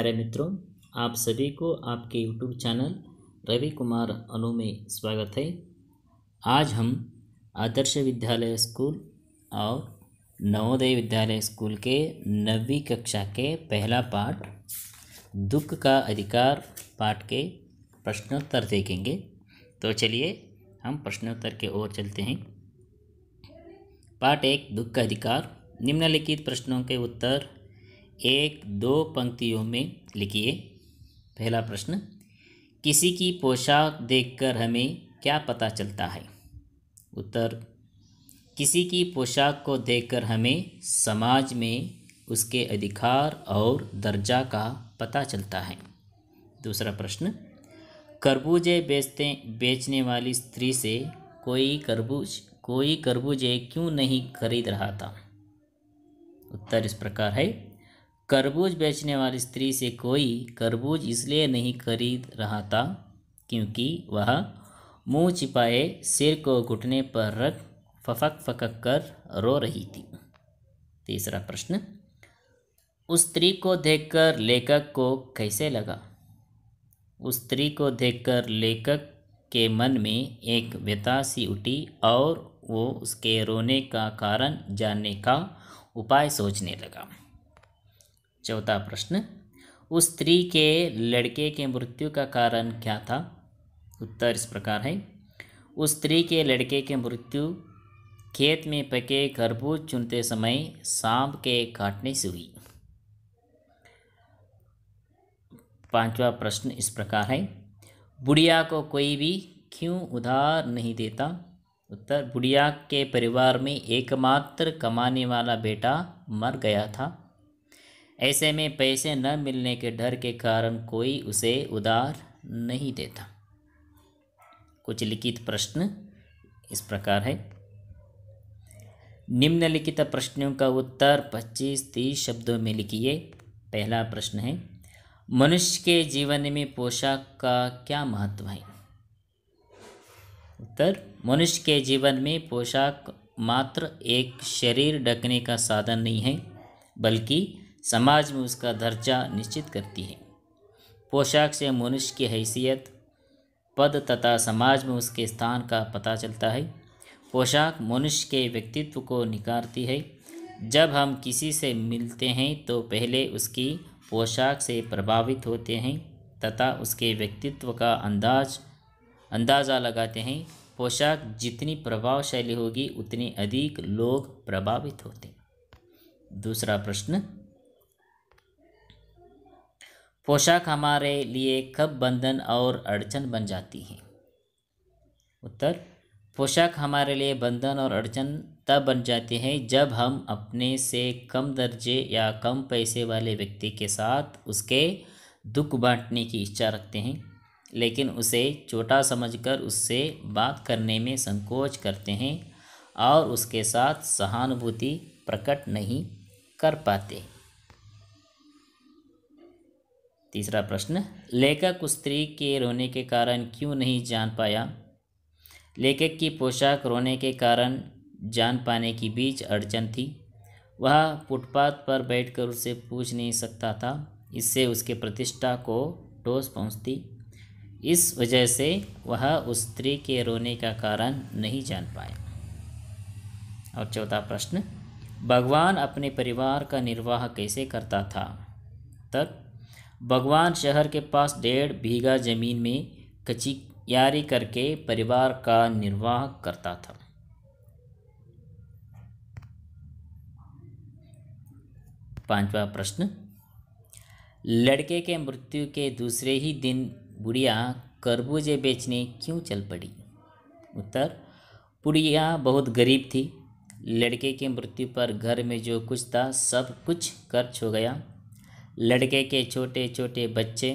प्यारे मित्रों, आप सभी को आपके YouTube चैनल रवि कुमार अनु में स्वागत है। आज हम आदर्श विद्यालय स्कूल और नवोदय विद्यालय स्कूल के 9वीं कक्षा के पहला पाठ दुख का अधिकार पाठ के प्रश्नोत्तर देखेंगे। तो चलिए हम प्रश्नोत्तर के ओर चलते हैं। पाठ 1 दुख का अधिकार। निम्नलिखित प्रश्नों के उत्तर 1-2 पंक्तियों में लिखिए। पहला प्रश्न, किसी की पोशाक देखकर हमें क्या पता चलता है? उत्तर, किसी की पोशाक को देखकर हमें समाज में उसके अधिकार और दर्जा का पता चलता है। दूसरा प्रश्न, खरबूजे बेचने वाली स्त्री से कोई खरबूजे क्यों नहीं खरीद रहा था? उत्तर इस प्रकार है, खरबूज बेचने वाली स्त्री से कोई खरबूज इसलिए नहीं खरीद रहा था क्योंकि वह मुंह छिपाए सिर को घुटने पर रख फकक कर रो रही थी। तीसरा प्रश्न, उस स्त्री को देखकर लेखक को कैसे लगा? उस स्त्री को देखकर लेखक के मन में एक व्यथा सी उठी और वो उसके रोने का कारण जानने का उपाय सोचने लगा। चौथा प्रश्न, उस स्त्री के लड़के के मृत्यु का कारण क्या था? उत्तर इस प्रकार है, उस स्त्री के लड़के की मृत्यु खेत में पके खरबूज चुनते समय सांप के काटने से हुई। पांचवा प्रश्न इस प्रकार है, बुढ़िया को कोई भी क्यों उधार नहीं देता? उत्तर, बुढ़िया के परिवार में एकमात्र कमाने वाला बेटा मर गया था। ऐसे में पैसे न मिलने के डर के कारण कोई उसे उधार नहीं देता। कुछ लिखित प्रश्न इस प्रकार है। निम्नलिखित प्रश्नों का उत्तर 25-30 शब्दों में लिखिए। पहला प्रश्न है, मनुष्य के जीवन में पोशाक का क्या महत्व है? उत्तर, मनुष्य के जीवन में पोशाक मात्र एक शरीर ढकने का साधन नहीं है, बल्कि समाज में उसका दर्जा निश्चित करती है। पोशाक से मनुष्य की हैसियत, पद तथा समाज में उसके स्थान का पता चलता है। पोशाक मनुष्य के व्यक्तित्व को निखारती है। जब हम किसी से मिलते हैं तो पहले उसकी पोशाक से प्रभावित होते हैं तथा उसके व्यक्तित्व का अंदाज़ा लगाते हैं। पोशाक जितनी प्रभावशाली होगी उतने अधिक लोग प्रभावित होते हैं। दूसरा प्रश्न, पोशाक हमारे लिए कब बंधन और अड़चन बन जाती है? उत्तर, पोशाक हमारे लिए बंधन और अड़चन तब बन जाती है जब हम अपने से कम दर्जे या कम पैसे वाले व्यक्ति के साथ उसके दुख बांटने की इच्छा रखते हैं, लेकिन उसे छोटा समझकर उससे बात करने में संकोच करते हैं और उसके साथ सहानुभूति प्रकट नहीं कर पाते। तीसरा प्रश्न, लेखक उस स्त्री के रोने के कारण क्यों नहीं जान पाया? लेखक की पोशाक रोने के कारण जान पाने के बीच अड़चन थी। वह फुटपाथ पर बैठकर उससे पूछ नहीं सकता था, इससे उसके प्रतिष्ठा को ठोस पहुंचती। इस वजह से वह उस स्त्री के रोने का कारण नहीं जान पाया। और चौथा प्रश्न, भगवान अपने परिवार का निर्वाह कैसे करता था? उत्तर, भगवान शहर के पास 1.5 बीघा जमीन में कचियारी करके परिवार का निर्वाह करता था। पांचवा प्रश्न, लड़के के मृत्यु के दूसरे ही दिन बुढ़िया खरबूजे बेचने क्यों चल पड़ी? उत्तर, बुढ़िया बहुत गरीब थी। लड़के की मृत्यु पर घर में जो कुछ था सब कुछ खर्च हो गया। लड़के के छोटे छोटे बच्चे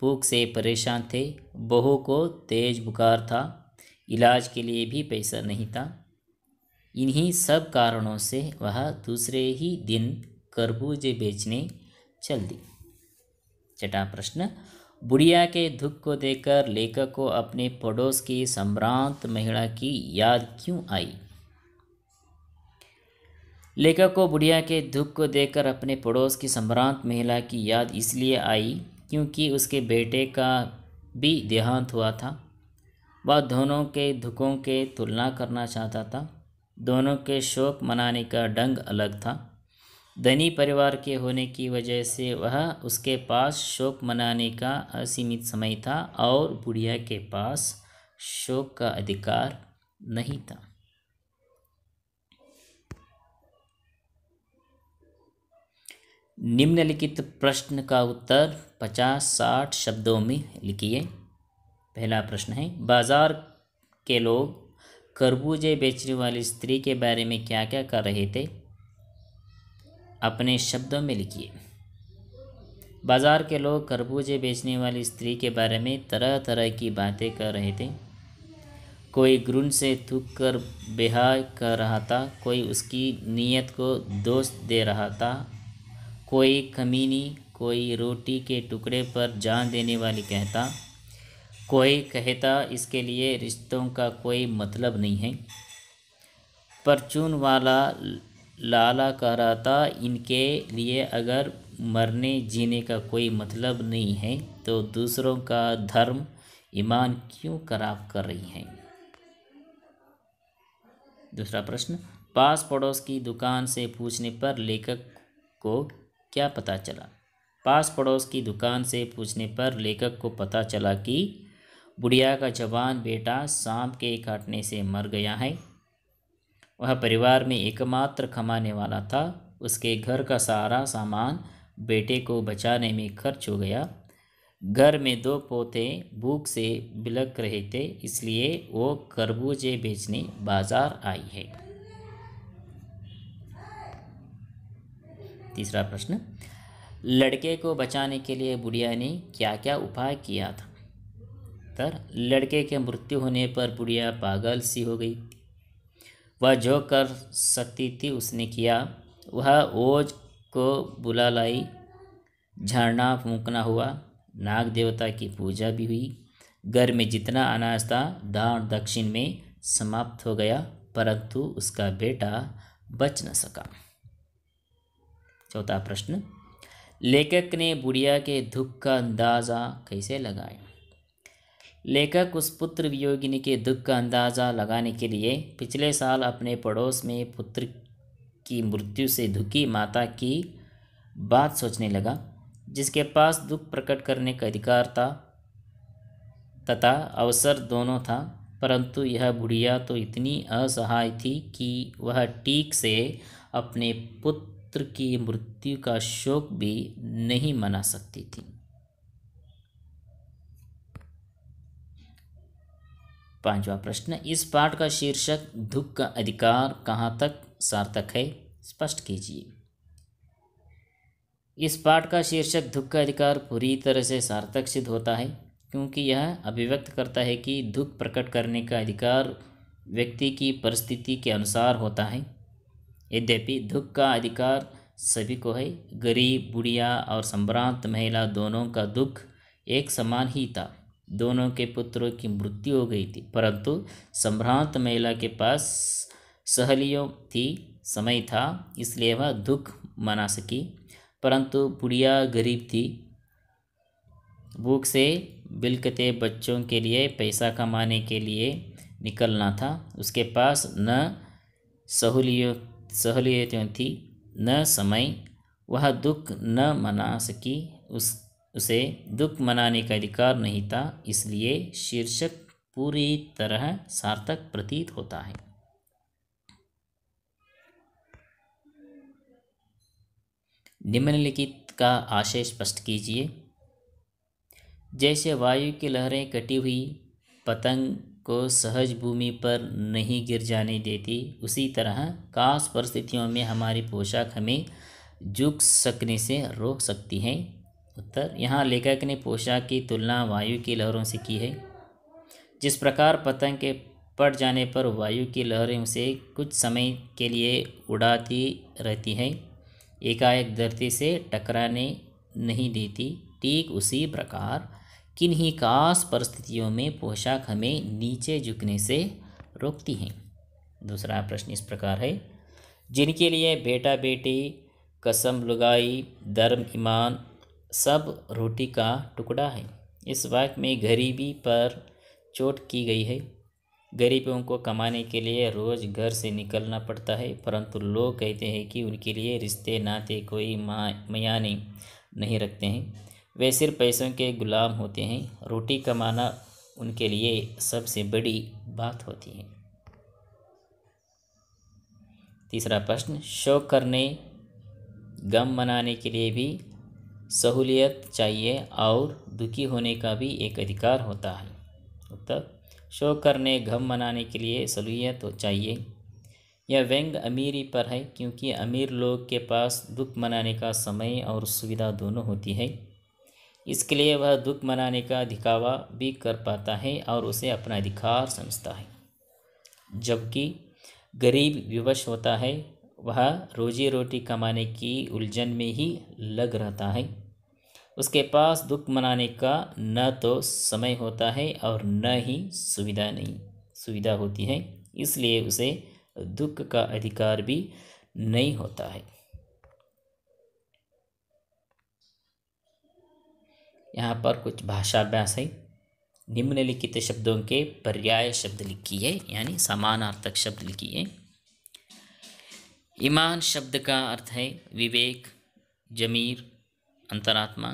भूख से परेशान थे। बहू को तेज बुखार था। इलाज के लिए भी पैसा नहीं था। इन्हीं सब कारणों से वह दूसरे ही दिन खरबूजे बेचने चल दी। छठा प्रश्न, बुढ़िया के दुख को देखकर लेखक को अपने पड़ोस की सम्भ्रांत महिला की याद क्यों आई? लेखक को बुढ़िया के दुख को देखकर अपने पड़ोस की संभ्रांत महिला की याद इसलिए आई क्योंकि उसके बेटे का भी देहांत हुआ था। वह दोनों के दुखों के तुलना करना चाहता था। दोनों के शोक मनाने का ढंग अलग था। धनी परिवार के होने की वजह से वह उसके पास शोक मनाने का असीमित समय था और बुढ़िया के पास शोक का अधिकार नहीं था। निम्नलिखित प्रश्न का उत्तर 50-60 शब्दों में लिखिए। पहला प्रश्न है, बाजार के लोग खरबूजे बेचने वाली स्त्री के बारे में क्या क्या कर रहे थे? अपने शब्दों में लिखिए। बाजार के लोग खरबूजे बेचने वाली स्त्री के बारे में तरह तरह की बातें कर रहे थे। कोई घृण से थूक कर बेहाय कर रहा था, कोई उसकी नीयत को दोष दे रहा था, कोई कमीनी, कोई रोटी के टुकड़े पर जान देने वाली कहता, कोई कहता इसके लिए रिश्तों का कोई मतलब नहीं है। परचून वाला लाला कह रहा था, इनके लिए अगर मरने जीने का कोई मतलब नहीं है तो दूसरों का धर्म ईमान क्यों खराब कर रही हैं? दूसरा प्रश्न, पास पड़ोस की दुकान से पूछने पर लेखक को क्या पता चला? पास पड़ोस की दुकान से पूछने पर लेखक को पता चला कि बुढ़िया का जवान बेटा सांप के काटने से मर गया है। वह परिवार में एकमात्र कमाने वाला था। उसके घर का सारा सामान बेटे को बचाने में खर्च हो गया। घर में 2 पोते भूख से बिलख रहे थे, इसलिए वो खरबूजे बेचने बाजार आई है। तीसरा प्रश्न, लड़के को बचाने के लिए बुढ़िया ने क्या क्या उपाय किया था? उत्तर, लड़के के मृत्यु होने पर बुढ़िया पागल सी हो गई। वह जो कर सकती थी उसने किया। वह ओझ को बुला लाई, झाड़ना फूंकना हुआ, नाग देवता की पूजा भी हुई। घर में जितना अनाज था दान दक्षिण में समाप्त हो गया, परंतु उसका बेटा बच न सका। चौथा प्रश्न, लेखक ने बुढ़िया के दुख का अंदाज़ा कैसे लगाया? लेखक उस पुत्र वियोगिनी के दुख का अंदाज़ा लगाने के लिए पिछले साल अपने पड़ोस में पुत्र की मृत्यु से दुखी माता की बात सोचने लगा, जिसके पास दुख प्रकट करने का अधिकार था तथा अवसर दोनों था, परंतु यह बुढ़िया तो इतनी असहाय थी कि वह ठीक से अपने पुत्र की मृत्यु का शोक भी नहीं मना सकती थी। पांचवा प्रश्न, इस पाठ का शीर्षक दुख का अधिकार कहाँ तक सार्थक है? स्पष्ट कीजिए। इस पाठ का शीर्षक दुख का अधिकार पूरी तरह से सार्थक सिद्ध होता है, क्योंकि यह अभिव्यक्त करता है कि दुख प्रकट करने का अधिकार व्यक्ति की परिस्थिति के अनुसार होता है। यद्यपि दुख का अधिकार सभी को है। गरीब, बुढ़िया और संभ्रांत महिला दोनों का दुख एक समान ही था। दोनों के पुत्रों की मृत्यु हो गई थी, परंतु संभ्रांत महिला के पास सहेलियों थी, समय था, इसलिए वह दुख मना सकी। परंतु बुढ़िया गरीब थी, भूख से बिलखते बच्चों के लिए पैसा कमाने के लिए निकलना था। उसके पास न सहूलियतें थी न समय। वह दुख न मना सकी। उसे दुख मनाने का अधिकार नहीं था, इसलिए शीर्षक पूरी तरह सार्थक प्रतीत होता है। निम्नलिखित का आशय स्पष्ट कीजिए। जैसे वायु की लहरें कटी हुई पतंग को सहज भूमि पर नहीं गिर जाने देती, उसी तरह खास परिस्थितियों में हमारी पोशाक हमें झुक सकने से रोक सकती हैं। उत्तर, यहाँ लेखक ने पोशाक की तुलना वायु की लहरों से की है। जिस प्रकार पतंग के पड़ जाने पर वायु की लहरें उसे कुछ समय के लिए उड़ाती रहती हैं, एकाएक धरती से टकराने नहीं देती, ठीक उसी प्रकार किन्हीं खास परिस्थितियों में पोशाक हमें नीचे झुकने से रोकती हैं। दूसरा प्रश्न इस प्रकार है, जिनके लिए बेटा बेटी, कसम लगाई, धर्म ईमान सब रोटी का टुकड़ा है। इस वाक्य में गरीबी पर चोट की गई है। गरीबों को कमाने के लिए रोज़ घर से निकलना पड़ता है, परंतु लोग कहते हैं कि उनके लिए रिश्ते नाते कोई मायने नहीं रखते हैं। वे सिर्फ पैसों के गुलाम होते हैं। रोटी कमाना उनके लिए सबसे बड़ी बात होती है। तीसरा प्रश्न, शौक करने, गम मनाने के लिए भी सहूलियत चाहिए और दुखी होने का भी एक अधिकार होता है। उत्तर, शौक करने, गम मनाने के लिए सहूलियत चाहिए। यह व्यंग अमीरी पर है, क्योंकि अमीर लोग के पास दुख मनाने का समय और सुविधा दोनों होती है। इसके लिए वह दुख मनाने का दिखावा भी कर पाता है और उसे अपना अधिकार समझता है। जबकि गरीब विवश होता है, वह रोजी रोटी कमाने की उलझन में ही लग रहता है। उसके पास दुख मनाने का न तो समय होता है और न ही सुविधा होती है, इसलिए उसे दुख का अधिकार भी नहीं होता है। यहाँ पर कुछ भाषाभ्यास है। निम्नलिखित शब्दों के पर्याय शब्द लिखिए, यानी समानार्थक शब्द लिखिए। ईमान शब्द का अर्थ है विवेक, जमीर, अंतरात्मा।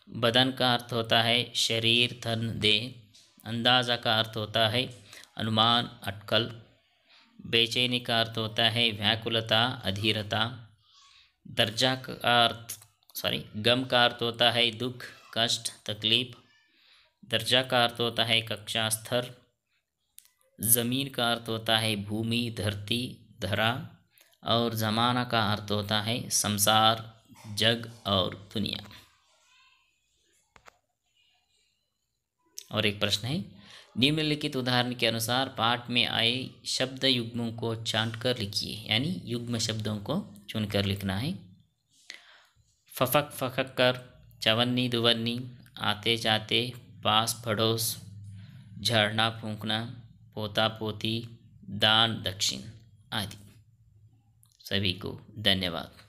बदन का अर्थ होता है शरीर, तन, देह। अंदाज़ा का अर्थ होता है अनुमान, अटकल। बेचैनी का अर्थ होता है व्याकुलता, अधीरता। गम का अर्थ होता है दुख, कष्ट, तकलीफ। दर्जा का अर्थ होता है कक्षा, स्तर। ज़मीन का अर्थ होता है भूमि, धरती, धरा। और ज़माना का अर्थ होता है संसार, जग और दुनिया। और एक प्रश्न है, निम्नलिखित उदाहरण के अनुसार पाठ में आए शब्द युग्मों को छांटकर लिखिए, यानी युग्म शब्दों को चुनकर लिखना है। फफक फखक कर, चवन्नी दुवन्नी, आते जाते, पास पड़ोस, झाड़ना फूंकना, पोता पोती, दान दक्षिण आदि। सभी को धन्यवाद।